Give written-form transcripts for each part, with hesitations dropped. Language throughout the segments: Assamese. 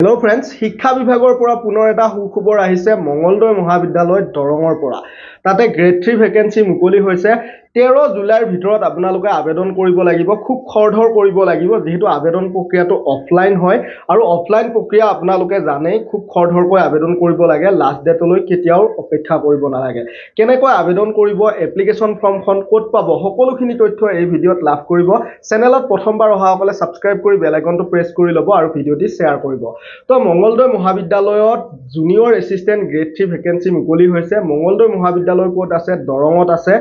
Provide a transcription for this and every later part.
হেল্ল' ফ্ৰেণ্ডছ, শিক্ষা বিভাগৰ পৰা পুনৰ এটা সুখবৰ আহিছে মঙলদৈ মহাবিদ্যালয় দৰঙৰ পৰা। তাতে গ্ৰেড 3 ভেকেঞ্চি মুকলি হৈছে। 13 জুলাইৰ ভিতৰত আপোনালোকে আবেদন কৰিব লাগিব। খুব খৰধৰ কৰিব লাগিব, যিহেতু আবেদন প্ৰক্ৰিয়াটো অফলাইন হয় আৰু অফলাইন প্ৰক্ৰিয়া আপোনালোকে জানেই, খুব খৰধৰকৈ আবেদন কৰিব লাগে। লাষ্ট ডেটলৈ কেতিয়াও অপেক্ষা কৰিব নালাগে। কেনেকৈ আবেদন কৰিব, এপ্লিকেশ্যন ফৰ্মখন ক'ত পাব, সকলোখিনি তথ্য এই ভিডিঅ'ত লাভ কৰিব। চেনেলত প্ৰথমবাৰ অহাসকলে ছাবস্ক্ৰাইব কৰি বেল আইকনটো প্ৰেছ কৰি ল'ব আৰু ভিডিঅ'টি শ্বেয়াৰ কৰিব। তো মঙলদৈ মহাবিদ্যালয়ত জুনিয়ৰ এছিষ্টেণ্ট গ্ৰেড 3 ভেকেঞ্চি মুকলি হৈছে। মঙলদৈ মহাবিদ্যালয় ক'ত আছে? দৰঙত আছে।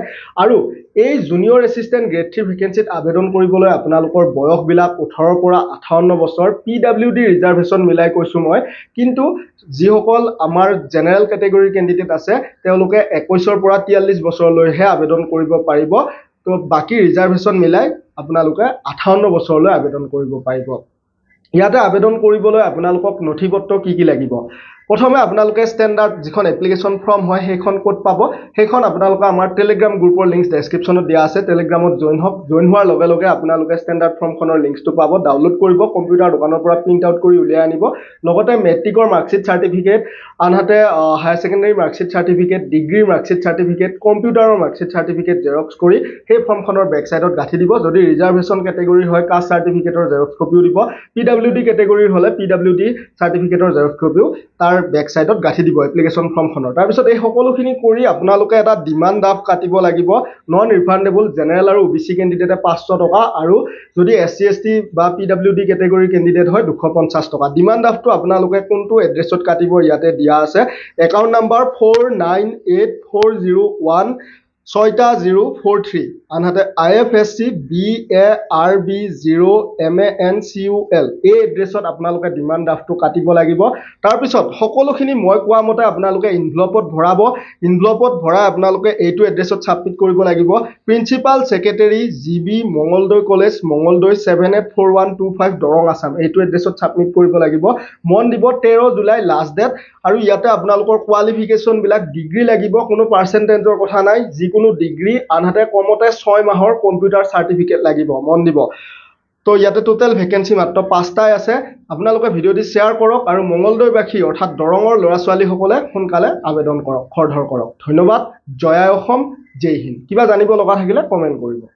আৰু এই জুনিয়ৰ এছিষ্টেণ্ট গ্ৰেড 3 ভেকেঞ্চিত আবেদন কৰিবলৈ আপোনালোকৰ বয়সবিলাক 18 পৰা 58 বছৰ। PWD ৰিজাৰ্ভেশ্যন মিলাই কৈছোঁ মই, কিন্তু যিসকল আমাৰ জেনেৰেল কেটেগৰীৰ কেণ্ডিডেট আছে তেওঁলোকে 21 পৰা 43 বছৰলৈহে আবেদন কৰিব পাৰিব। তো বাকী ৰিজাৰ্ভেশ্যন মিলাই আপোনালোকে 58 বছৰলৈ আবেদন কৰিব পাৰিব। ইয়াতে আবেদন কৰিবলৈ আপোনালোকক নথিপত্ৰ কি লাগিব? প্ৰথমে আপোনালোকে ষ্টেণ্ডাৰ্ড যিখন এপ্লিকেশ্যন ফৰ্ম হয় সেইখন ক'ত পাব? সেইখন আপোনালোকে আমাৰ টেলিগ্ৰাম গ্ৰুপৰ লিংক ডেছক্ৰিপশ্যনত দিয়া আছে। টেলিগ্ৰামত জইন হওক। জইন হোৱাৰ লগে লগে আপোনালোকে ষ্টেণ্ডাৰ্ড ফৰ্মখনৰ লিংকটো পাব। ডাউনলোড কৰিব, কম্পিউটাৰ দোকানৰ পৰা প্ৰিণ্ট আউট কৰি উলিয়াই আনিব। লগতে মেট্ৰিকৰ মাৰ্কশ্বিট চাৰ্টিফিকেট, আনহাতে হায়াৰ ছেকেণ্ডেৰী মাৰ্কশ্বিট চাৰ্টিফিকেট, ডিগ্ৰীৰ মাৰ্কশ্বিট চাৰ্টিফিকেট, কম্পিউটাৰৰ মাৰ্কশ্বিট চাৰ্টিফিকেট জেৰক্স কৰি সেই ফৰ্মখনৰ বেক চাইডত গাঁঠি দিব। যদি ৰিজাৰ্ভেশ্যন কেটেগৰী হয় কাষ্ট চাৰ্টিফিকেটৰ জেৰক্স কপিও দিব। PWD কেটেগৰীৰ হ'লে PWD চাৰ্টিফিকেটৰ জেৰক্স কপিও তাৰ বেক চাইডত গাঁঠি দিব এপ্লিকেশ্যন ফৰ্মখনৰ। তাৰপিছত এই সকলোখিনি কৰি আপোনালোকে এটা ডিমাণ্ড ড্ৰাফ্ট কাটিব লাগিব। নন ৰিফাণ্ডেবল জেনেৰেল আৰু OBC কেণ্ডিডেটে 500 টকা, আৰু যদি SC ST বা PWD কেটেগৰীৰ কেণ্ডিডেট হয় 250 টকা। ডিমাণ্ড ড্ৰাফ্টটো আপোনালোকে কোনটো এড্ৰেছত কাটিব ইয়াতে দিয়া আছে। একাউণ্ট নাম্বাৰ 4984016043, আনহাতে IFSC BARB0MANCUL এই এড্ৰেছত আপোনালোকে ডিমাণ্ড ড্ৰাফ্টটো কাটিব লাগিব। তাৰপিছত সকলোখিনি মই কোৱা মতে আপোনালোকে ইনভলপত ভৰাব। ইনভলপত ভৰাই আপোনালোকে এইটো এড্ৰেছত ছাবমিট কৰিব লাগিব। Principal secretary GB Mangaldai college, Mangaldai 784125 Darrang Assam, এইটো এড্ৰেছত ছাবমিট কৰিব লাগিব। মন দিব 13 জুলাই লাষ্ট ডেট। আৰু ইয়াতে আপোনালোকৰ কোৱালিফিকেশ্যনবিলাক ডিগ্ৰী লাগিব, কোনো পাৰ্চেণ্টেজৰ কথা নাই, যিকোনো ডিগ্ৰী, আনহাতে কমতে 6 মাহৰ কম্পিউটাৰ চাৰ্টিফিকেট লাগিব। মন দিব। তো ইয়াতে টোটেল ভেকেঞ্চি মাত্ৰ 5টাই আছে। আপোনালোকে ভিডিঅ'টি শ্বেয়াৰ কৰক আৰু মঙলদৈবাসী অৰ্থাৎ দৰঙৰ ল'ৰা ছোৱালীসকলে সোনকালে আবেদন কৰক, খৰধৰ কৰক। ধন্যবাদ। জয় আই অসম, জয় হিন্দ। কিবা জানিব লগা থাকিলে কমেণ্ট কৰিব।